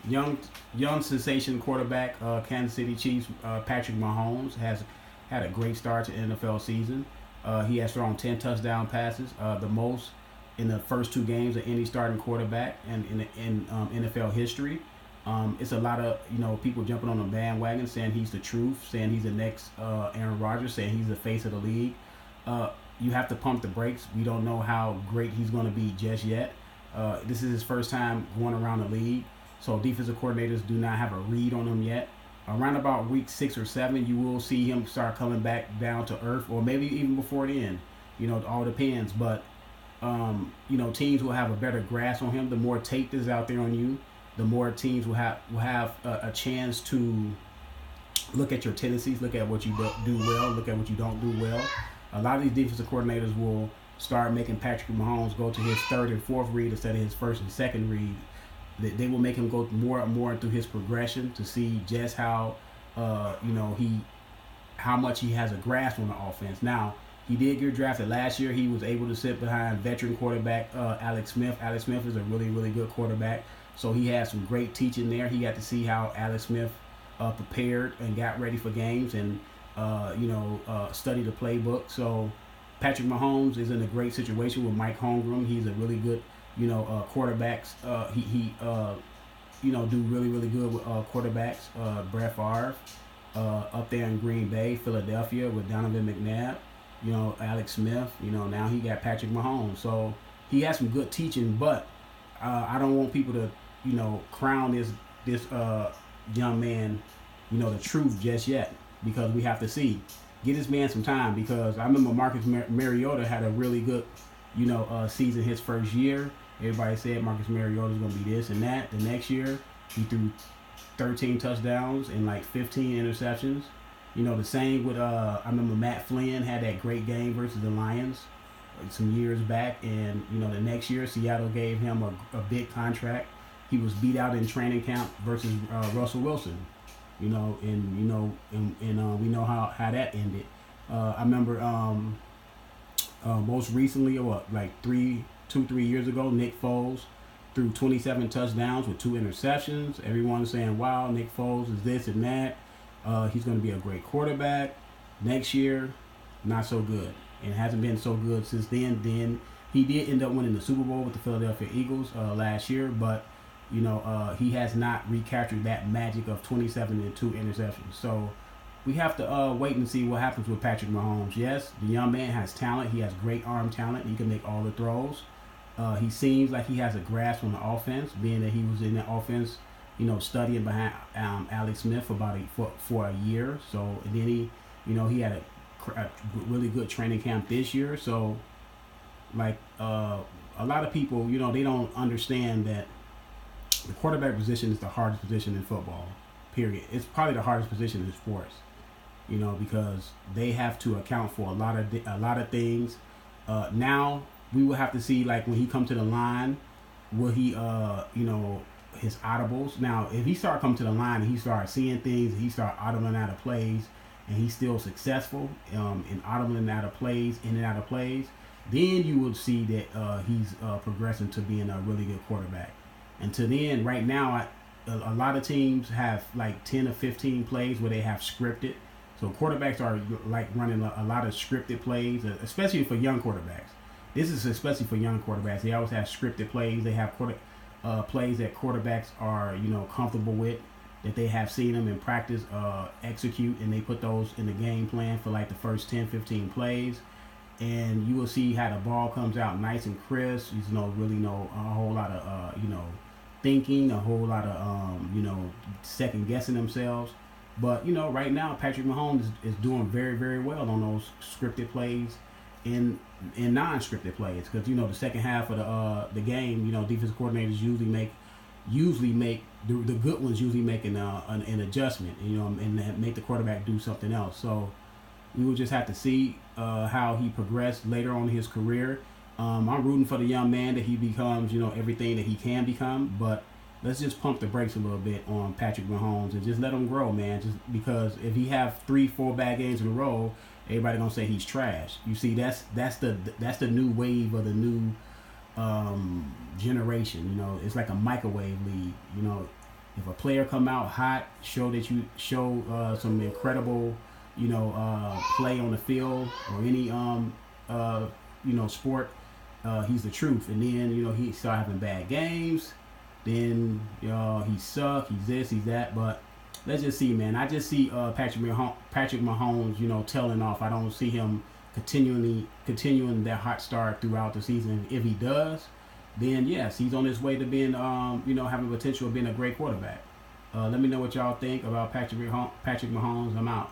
young young sensation quarterback, Kansas City Chiefs, Patrick Mahomes has had a great start to NFL season. He has thrown 10 touchdown passes, the most in the first two games of any starting quarterback in NFL history. It's a lot of people jumping on the bandwagon saying he's the truth, saying he's the next Aaron Rodgers, saying he's the face of the league. You have to pump the brakes. We don't know how great he's going to be just yet. This is his first time going around the league, so defensive coordinators do not have a read on him yet. Around about week 6 or 7, you will see him start coming back down to earth, or maybe even before then. It all depends. But teams will have a better grasp on him. The more tape is out there on you, the more teams will have a chance to look at your tendencies, look at what you do well, look at what you don't do well. A lot of these defensive coordinators will start making Patrick Mahomes go to his third and fourth read instead of his first and second read. They will make him go more and more through his progression to see just how how much he has a grasp on the offense. Now, he did get drafted last year. He was able to sit behind veteran quarterback Alex Smith. Alex Smith is a really, really good quarterback. So he had some great teaching there. He got to see how Alex Smith prepared and got ready for games and studied the playbook. So Patrick Mahomes is in a great situation with Mike Holmgren. He's a really good quarterbacks. He do really, really good with quarterbacks. Brett Favre up there in Green Bay, Philadelphia with Donovan McNabb. Alex Smith. Now he got Patrick Mahomes. So he has some good teaching, but I don't want people to crown this young man the truth just yet, because we have to see. Get this man some time, because I remember Marcus Mariota had a really good season his first year. Everybody said Marcus Mariota is going to be this and that. The next year, he threw 13 touchdowns and like 15 interceptions. The same with I remember Matt Flynn had that great game versus the Lions some years back, and the next year Seattle gave him a big contract. He was beat out in training camp versus Russell Wilson. We know how that ended. I remember most recently, like 3 years ago, Nick Foles threw 27 touchdowns with 2 interceptions. Everyone's saying, wow, Nick Foles is this and that. He's going to be a great quarterback. Next year, not so good. And it hasn't been so good since then. Then he did end up winning the Super Bowl with the Philadelphia Eagles last year, but he has not recaptured that magic of 27 and 2 interceptions. So we have to wait and see what happens with Patrick Mahomes. Yes, the young man has talent. He has great arm talent. He can make all the throws. He seems like he has a grasp on the offense, being that he was in the offense, studying behind Alex Smith for a year. So, and then he had a really good training camp this year. So, like a lot of people, they don't understand that the quarterback position is the hardest position in football. Period. It's probably the hardest position in sports. Because they have to account for a lot of things. Now we will have to see, like, when he come to the line, will he his audibles. Now, if he start coming to the line and he start seeing things, and he start audibling out of plays, and he's still successful in audibling out of plays, in and out of plays, then you will see that he's progressing to being a really good quarterback. Until then, right now, a lot of teams have like 10 or 15 plays where they have scripted. So quarterbacks are like running a lot of scripted plays, especially for young quarterbacks. This is especially for young quarterbacks. They always have scripted plays. They have plays that quarterbacks are comfortable with, that they have seen them in practice execute, and they put those in the game plan for like the first 10, 15 plays. And you will see how the ball comes out nice and crisp. There's really a whole lot of thinking, a whole lot of second guessing themselves. But right now Patrick Mahomes is doing very, very well on those scripted plays and non-scripted plays, because the second half of the game, defensive coordinators usually make the good ones usually make an adjustment, and make the quarterback do something else. So we will just have to see how he progressed later on in his career. I'm rooting for the young man that he becomes, everything that he can become. But let's just pump the brakes a little bit on Patrick Mahomes and just let him grow, man. Just because if he have 3-4 bad games in a row, everybody gonna say he's trash. You see, that's the new wave of the new generation. It's like a microwave league. If a player come out hot, show that you show some incredible, play on the field or any sport, he's the truth. And then he start having bad games. Then he suck. He's this. He's that. But let's just see, man. I just see Patrick Mahomes, tailing off. I don't see him continuing that hot start throughout the season. If he does, then yes, he's on his way to being, having potential of being a great quarterback. Let me know what y'all think about Patrick Mahomes. I'm out.